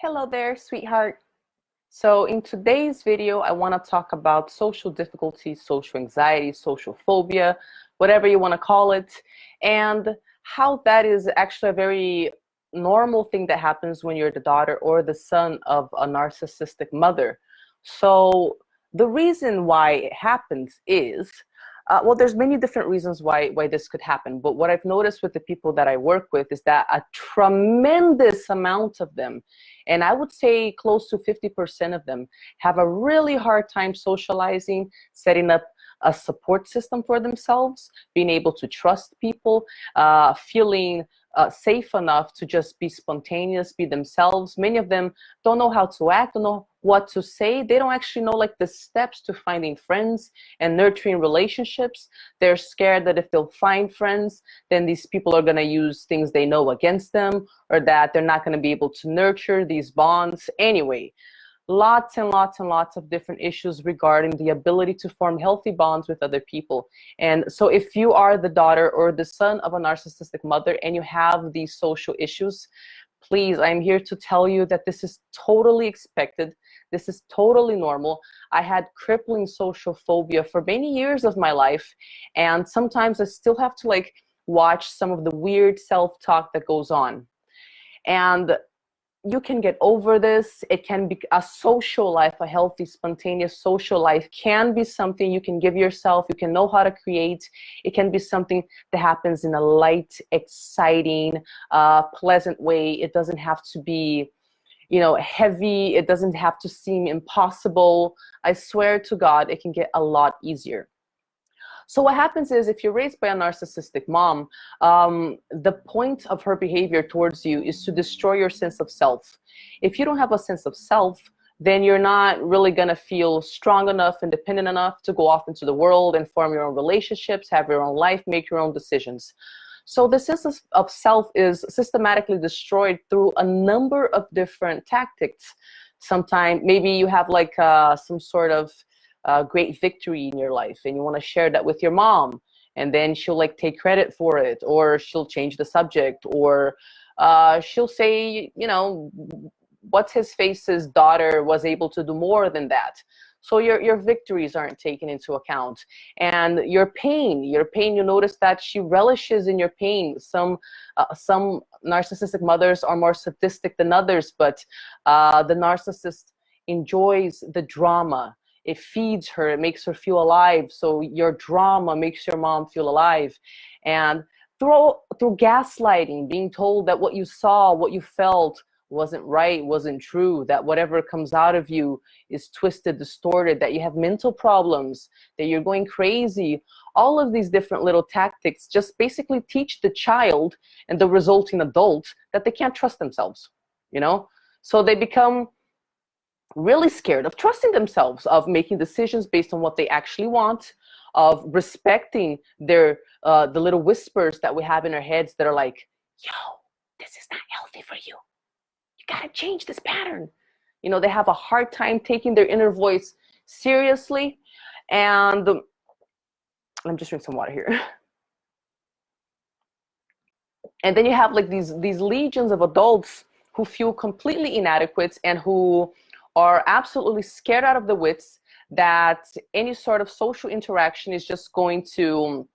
Hello there, sweetheart. So in today's video, I want to talk about social difficulties, social anxiety, social phobia, whatever you want to call it, and how that is actually a very normal thing that happens when you're the daughter or the son of a narcissistic mother. So the reason why it happens is, well, there's many different reasons why this could happen, but what I've noticed with the people that I work with is that a tremendous amount of them, and I would say close to 50% of them, have a really hard time socializing, setting up a support system for themselves, being able to trust people, feeling safe enough to just be spontaneous, be themselves. Many of them don't know how to act, don't know what to say. They don't actually know like the steps to finding friends and nurturing relationships. They're scared that if they'll find friends, then these people are going to use things they know against them, or that they're not going to be able to nurture these bonds. Anyway, lots and lots and lots of different issues regarding the ability to form healthy bonds with other people. And so if you are the daughter or the son of a narcissistic mother and you have these social issues, please, I'm here to tell you that this is totally expected. This is totally normal. I had crippling social phobia for many years of my life, and sometimes I still have to like watch some of the weird self-talk that goes on. And you can get over this. It can be a social life, a healthy, spontaneous social life can be something you can give yourself. You can know how to create. It can be something that happens in a light, exciting, pleasant way. It doesn't have to be, heavy. It doesn't have to seem impossible. I swear to God, it can get a lot easier. So what happens is, if you're raised by a narcissistic mom, the point of her behavior towards you is to destroy your sense of self. If you don't have a sense of self, then you're not really going to feel strong enough, independent enough to go off into the world and form your own relationships, have your own life, make your own decisions. So the sense of self is systematically destroyed through a number of different tactics. Sometimes maybe you have like some sort of great victory in your life and you want to share that with your mom, and then she'll like take credit for it, or she'll change the subject, or she'll say, what's his face's daughter was able to do more than that. So your victories aren't taken into account. And your pain, you notice that she relishes in your pain. Some narcissistic mothers are more sadistic than others, but the narcissist enjoys the drama. It feeds her, it makes her feel alive. So your drama makes your mom feel alive. And through gaslighting, being told that what you saw, what you felt wasn't right, wasn't true, that whatever comes out of you is twisted, distorted, that you have mental problems, that you're going crazy. All of these different little tactics just basically teach the child and the resulting adult that they can't trust themselves, So they become really scared of trusting themselves, of making decisions based on what they actually want, of respecting their the little whispers that we have in our heads that are like, yo, this is not healthy for you. You gotta change this pattern. They have a hard time taking their inner voice seriously. And let me just drink some water here. And then you have like these legions of adults who feel completely inadequate and who are absolutely scared out of the wits that any sort of social interaction is just going to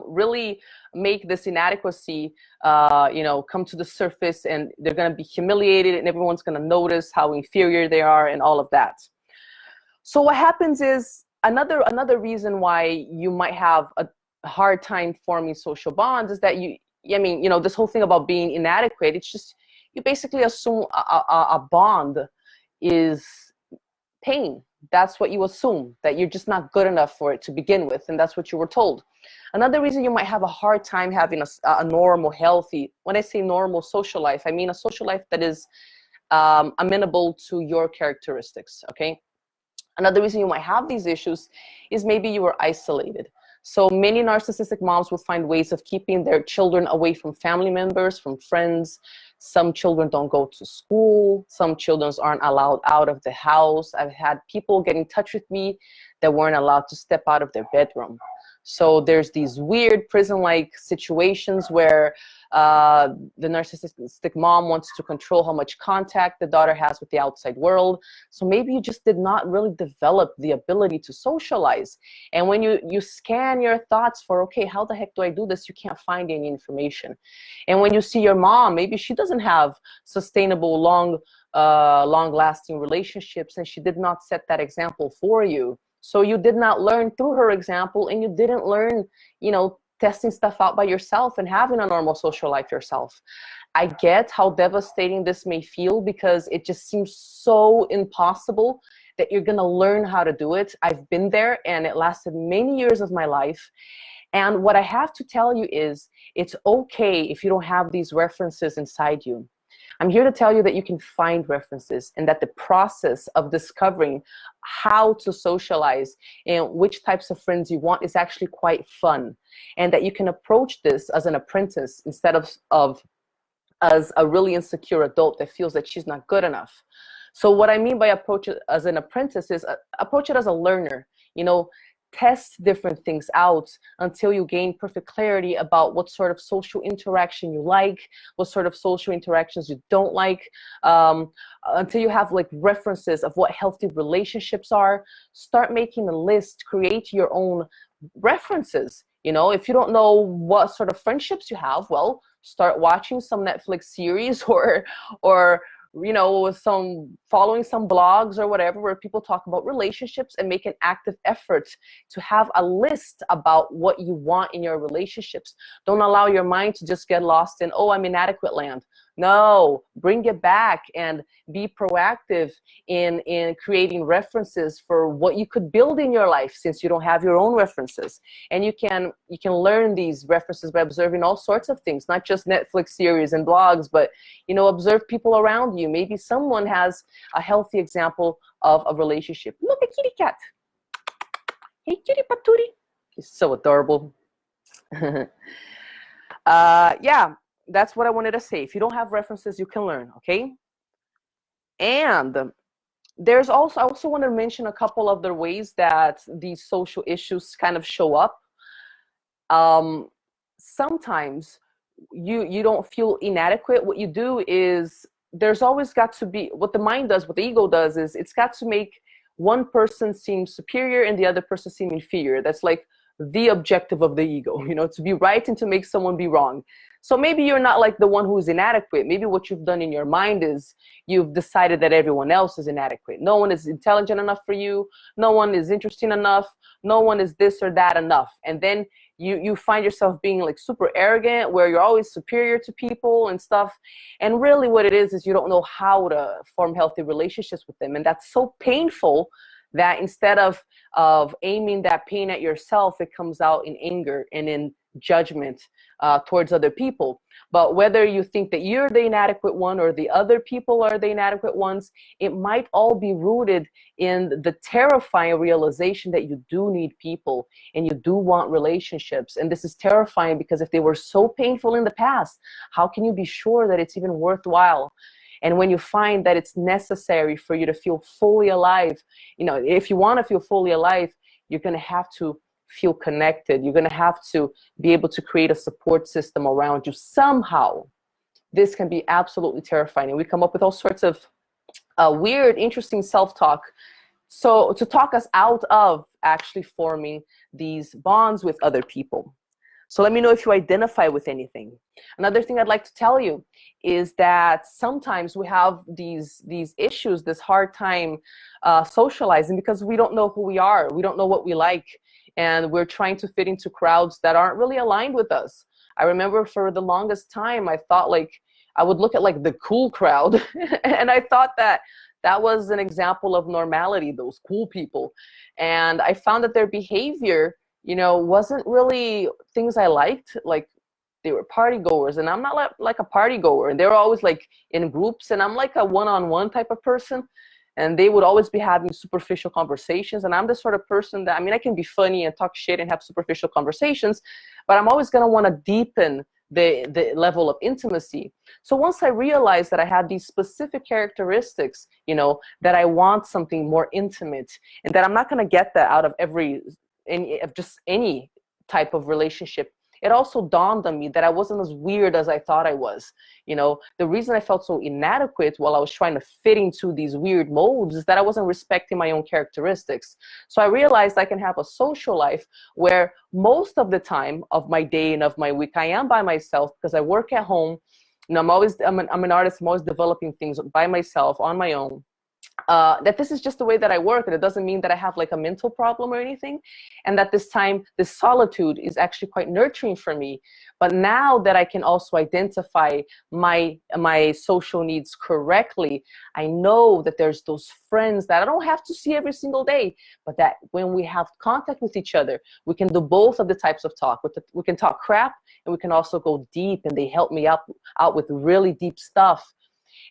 really make this inadequacy, come to the surface, and they're going to be humiliated, and everyone's going to notice how inferior they are and all of that. So what happens is, another reason why you might have a hard time forming social bonds is that this whole thing about being inadequate, it's just, you basically assume a bond is pain. That's what you assume, that you're just not good enough for it to begin with, and that's what you were told. Another reason you might have a hard time having a normal, healthy, when I say normal social life, I mean a social life that is amenable to your characteristics, okay? Another reason you might have these issues is maybe you were isolated. So many narcissistic moms will find ways of keeping their children away from family members, from friends. Some children don't go to school. Some children aren't allowed out of the house. I've had people get in touch with me that weren't allowed to step out of their bedroom. So there's these weird prison-like situations where the narcissistic mom wants to control how much contact the daughter has with the outside world. So maybe you just did not really develop the ability to socialize. And when you scan your thoughts for, okay, how the heck do I do this? You can't find any information. And when you see your mom, maybe she doesn't have sustainable, long-lasting relationships, and she did not set that example for you. So you did not learn through her example, and you didn't learn, you know, testing stuff out by yourself and having a normal social life yourself. I get how devastating this may feel, because it just seems so impossible that you're gonna learn how to do it. I've been there, and it lasted many years of my life. And what I have to tell you is, it's okay if you don't have these references inside you. I'm here to tell you that you can find references, and that the process of discovering how to socialize and which types of friends you want is actually quite fun, and that you can approach this as an apprentice instead of as a really insecure adult that feels that she's not good enough. So what I mean by approach it as an apprentice is approach it as a learner. You know, test different things out until you gain perfect clarity about what sort of social interaction you like, what sort of social interactions you don't like, until you have like references of what healthy relationships are. Start making a list, create your own references. You know, if you don't know what sort of friendships you have, well, start watching some Netflix series, or you know, following some blogs or whatever, where people talk about relationships, and make an active effort to have a list about what you want in your relationships. Don't allow your mind to just get lost in, oh, I'm inadequate land. No, bring it back and be proactive in creating references for what you could build in your life, since you don't have your own references. And you can learn these references by observing all sorts of things, not just Netflix series and blogs, but, you know, observe people around you. Maybe someone has a healthy example of a relationship. Look at kitty cat. Hey, kitty patootie. He's so adorable. Yeah. That's what I wanted to say. If you don't have references, you can learn, okay? And there's also, I also want to mention a couple other ways that these social issues kind of show up. Sometimes you don't feel inadequate. What you do is, there's always got to be, what the mind does, what the ego does, is it's got to make one person seem superior and the other person seem inferior. That's like the objective of the ego, you know, to be right and to make someone be wrong. So maybe you're not like the one who's inadequate. Maybe what you've done in your mind is you've decided that everyone else is inadequate. No one is intelligent enough for you. No one is interesting enough. No one is this or that enough. And then you find yourself being like super arrogant, where you're always superior to people and stuff. And really what it is you don't know how to form healthy relationships with them. And that's so painful that instead of aiming that pain at yourself, it comes out in anger and in judgment towards other people. But whether you think that you're the inadequate one or the other people are the inadequate ones, it might all be rooted in the terrifying realization that you do need people and you do want relationships. And this is terrifying because if they were so painful in the past, how can you be sure that it's even worthwhile? And when you find that it's necessary for you to feel fully alive, you know, if you want to feel fully alive, you're going to have to feel connected. You're going to have to be able to create a support system around you somehow. This can be absolutely terrifying. And we come up with all sorts of weird, interesting self-talk. So to talk us out of actually forming these bonds with other people. So let me know if you identify with anything. Another thing I'd like to tell you is that sometimes we have these issues, this hard time socializing, because we don't know who we are. We don't know what we like. And we're trying to fit into crowds that aren't really aligned with us. I remember for the longest time, I thought like, I would look at like the cool crowd and I thought that that was an example of normality, those cool people. And I found that their behavior, you know, wasn't really things I liked. Like they were party goers and I'm not like a party goer. And they were always like in groups and I'm like a one-on-one type of person. And they would always be having superficial conversations. And I'm the sort of person that, I mean, I can be funny and talk shit and have superficial conversations, but I'm always going to want to deepen the level of intimacy. So once I realized that I had these specific characteristics, you know, that I want something more intimate, and that I'm not going to get that out of just any type of relationship, it also dawned on me that I wasn't as weird as I thought I was. You know, the reason I felt so inadequate while I was trying to fit into these weird molds is that I wasn't respecting my own characteristics. So I realized I can have a social life where most of the time of my day and of my week I am by myself, because I work at home. You know, I'm an artist. I'm always developing things by myself on my own. That this is just the way that I work, and it doesn't mean that I have like a mental problem or anything, and that this solitude is actually quite nurturing for me. But now that I can also identify my social needs correctly, I know that there's those friends that I don't have to see every single day, but that when we have contact with each other, we can do both of the types of talk. We can talk crap, and we can also go deep, and they help me out with really deep stuff.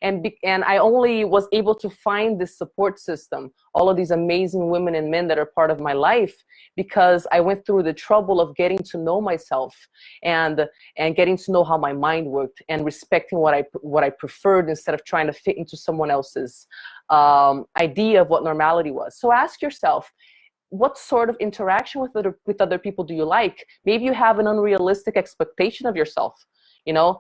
And I only was able to find this support system, all of these amazing women and men that are part of my life, because I went through the trouble of getting to know myself and getting to know how my mind worked, and respecting what I preferred instead of trying to fit into someone else's idea of what normality was. So ask yourself, what sort of interaction with other people do you like? Maybe you have an unrealistic expectation of yourself. You know,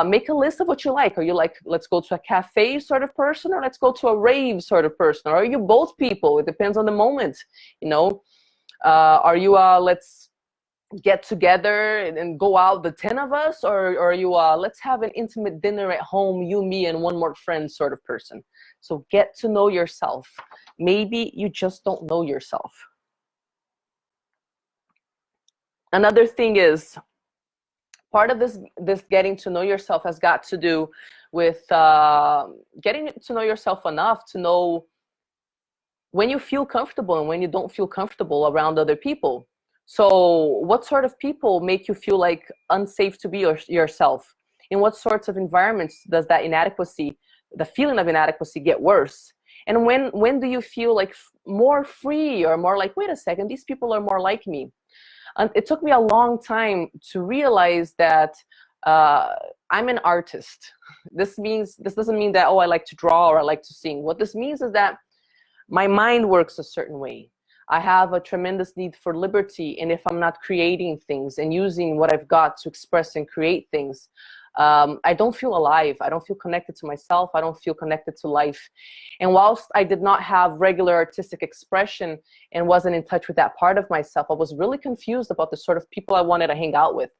make a list of what you like. Are you like, let's go to a cafe sort of person, or let's go to a rave sort of person? Or are you both people? It depends on the moment. You know, are you let's get together and go out, the 10 of us, or are you let's have an intimate dinner at home, you, me, and one more friend sort of person? So get to know yourself. Maybe you just don't know yourself. Another thing is, part of this getting to know yourself has got to do with getting to know yourself enough to know when you feel comfortable and when you don't feel comfortable around other people. So what sort of people make you feel like unsafe to be yourself? In what sorts of environments does that inadequacy, the feeling of inadequacy, get worse? And when do you feel like more free, or more like, wait a second, these people are more like me? And it took me a long time to realize that I'm an artist. This doesn't mean that, oh, I like to draw or I like to sing. What this means is that my mind works a certain way. I have a tremendous need for liberty, and if I'm not creating things and using what I've got to express and create things, I don't feel alive. I don't feel connected to myself. I don't feel connected to life. And whilst I did not have regular artistic expression and wasn't in touch with that part of myself, I was really confused about the sort of people I wanted to hang out with.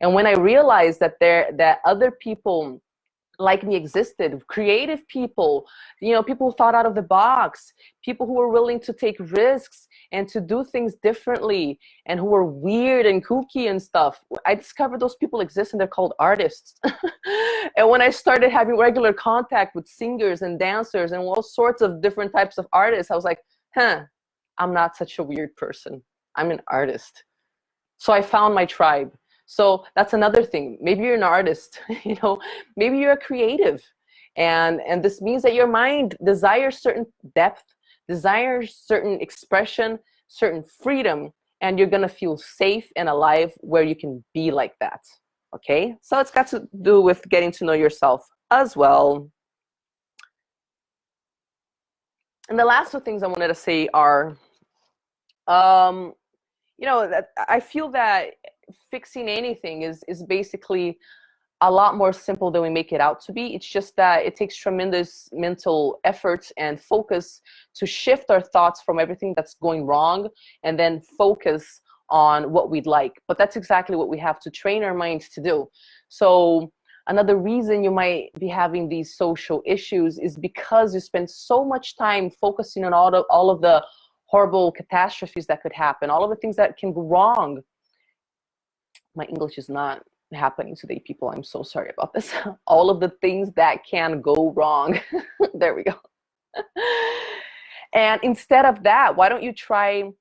And when I realized that other people like me existed, creative people, you know, people who thought out of the box, people who were willing to take risks and to do things differently, and who were weird and kooky and stuff, I discovered those people exist, and they're called artists. And when I started having regular contact with singers and dancers and all sorts of different types of artists, I was like, I'm not such a weird person. I'm an artist. So I found my tribe. So that's another thing. Maybe you're an artist, you know, maybe you're a creative. And this means that your mind desires certain depth, desires certain expression, certain freedom, and you're going to feel safe and alive where you can be like that. Okay? So it's got to do with getting to know yourself as well. And the last two things I wanted to say are, you know, that I feel that fixing anything is basically a lot more simple than we make it out to be. It's just that it takes tremendous mental effort and focus to shift our thoughts from everything that's going wrong and then focus on what we'd like. But that's exactly what we have to train our minds to do. So another reason you might be having these social issues is because you spend so much time focusing on all of the horrible catastrophes that could happen, all of the things that can go wrong. My English is not happening today, people. I'm so sorry about this. All of the things that can go wrong. There we go. And instead of that, why don't you try,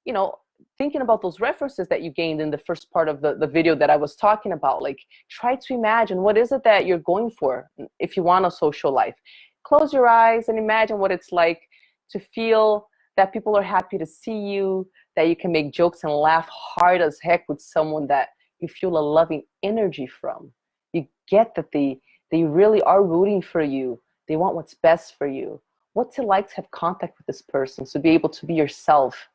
you know, thinking about those references that you gained in the first part of the video that I was talking about. Like, try to imagine, what is it that you're going for if you want a social life? Close your eyes and imagine what it's like to feel that people are happy to see you, that you can make jokes and laugh hard as heck with someone that you feel a loving energy from. You get that they really are rooting for you. They want what's best for you. What's it like to have contact with this person, to be able to be yourself,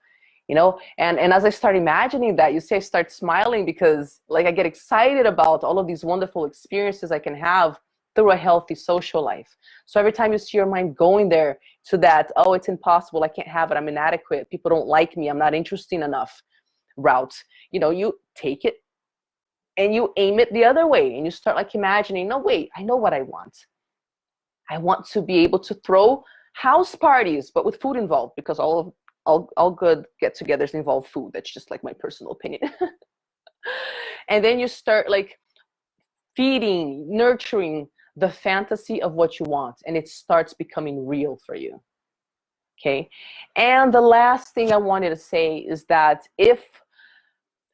you know? And as I start imagining that, you see I start smiling because like I get excited about all of these wonderful experiences I can have through a healthy social life. So every time you see your mind going there to that, oh, it's impossible, I can't have it, I'm inadequate, people don't like me, I'm not interesting enough route, you know, you take it and you aim it the other way and you start like imagining, no, wait, I know what I want. I want to be able to throw house parties, but with food involved, because all good get-togethers involve food. That's just like my personal opinion. And then you start like feeding, nurturing the fantasy of what you want, and it starts becoming real for you. Okay. And the last thing I wanted to say is that if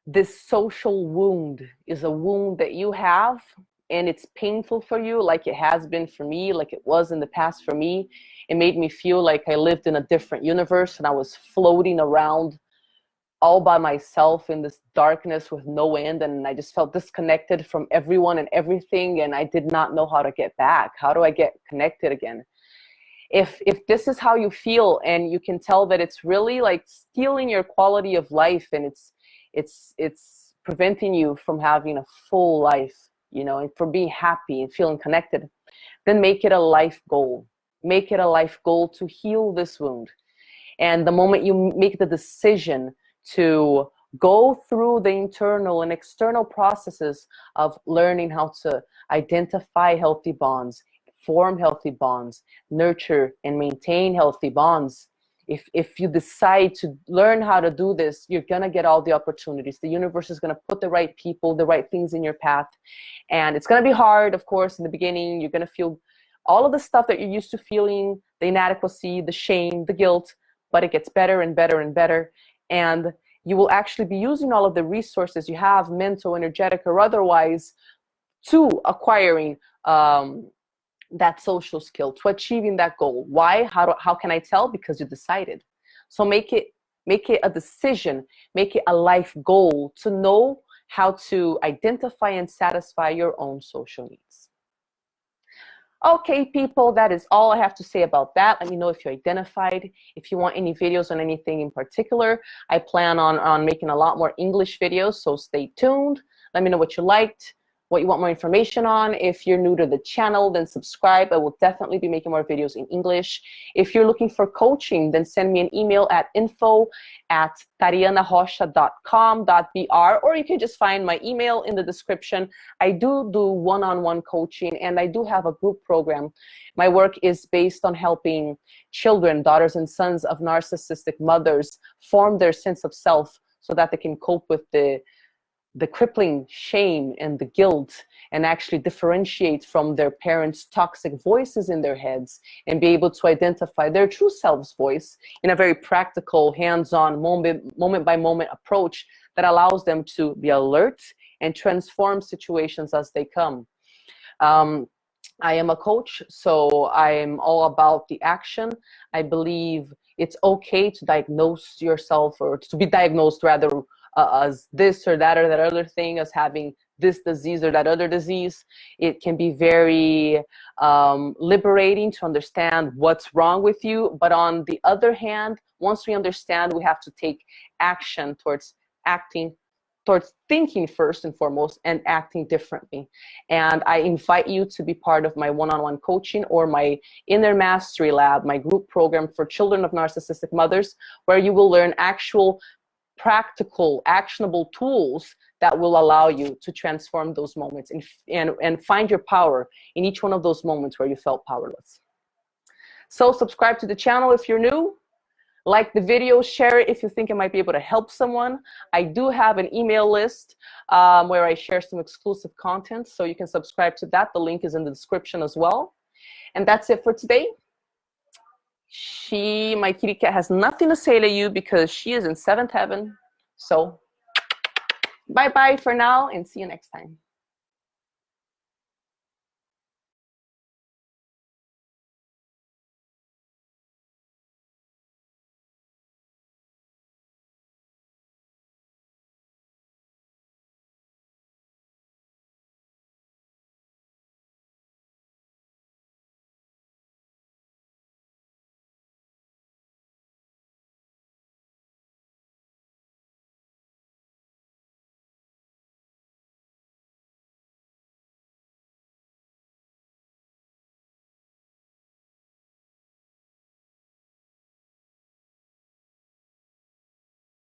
this social wound is a wound that you have and it's painful for you, like it has been for me, like it was in the past for me, it made me feel like I lived in a different universe and I was floating around all by myself in this darkness with no end, and I just felt disconnected from everyone and everything, and I did not know how to get back. How do I get connected again? If this is how you feel and you can tell that it's really like stealing your quality of life and it's preventing you from having a full life, you know, and from being happy and feeling connected, then make it a life goal. Make it a life goal to heal this wound. And the moment you make the decision to go through the internal and external processes of learning how to identify healthy bonds, form healthy bonds, nurture and maintain healthy bonds, if you decide to learn how to do this, you're going to get all the opportunities. The universe is going to put the right people, the right things in your path. And it's going to be hard, of course, in the beginning. You're going to feel all of the stuff that you're used to feeling, the inadequacy, the shame, the guilt, but it gets better and better and better. And you will actually be using all of the resources you have, mental, energetic, or otherwise, to acquiring that social skill, to achieving that goal. Why? How can I tell? Because you decided. So make it a decision, make it a life goal to know how to identify and satisfy your own social needs. Okay, people, that is all I have to say about that. Let me know if you identified. If you want any videos on anything in particular, I plan on making a lot more English videos, so stay tuned. Let me know what you liked, what you want more information on. If you're new to the channel, then subscribe. I will definitely be making more videos in English. If you're looking for coaching, then send me an email at info@tarianarocha.com.br, or you can just find my email in the description. I do one-on-one coaching, and I do have a group program. My work is based on helping children, daughters and sons of narcissistic mothers, form their sense of self so that they can cope with the crippling shame and the guilt, and actually differentiate from their parents' toxic voices in their heads and be able to identify their true self's voice in a very practical, hands-on, moment-by-moment approach that allows them to be alert and transform situations as they come. I am a coach, so I am all about the action. I believe it's okay to diagnose yourself, or to be diagnosed rather, as this or that other thing, as having this disease or that other disease. It can be very liberating to understand what's wrong with you. But on the other hand, once we understand, we have to take action towards thinking first and foremost, and acting differently. And I invite you to be part of my one-on-one coaching or my Inner Mastery Lab, my group program for children of narcissistic mothers, where you will learn actual practical, actionable tools that will allow you to transform those moments and find your power in each one of those moments where you felt powerless. So subscribe to the channel if you're new. Like the video, share it if you think it might be able to help someone. I do have an email list where I share some exclusive content, so you can subscribe to that. The link is in the description as well. And that's it for today. My kitty cat, has nothing to say to you because she is in 7th heaven. So bye-bye for now, and see you next time.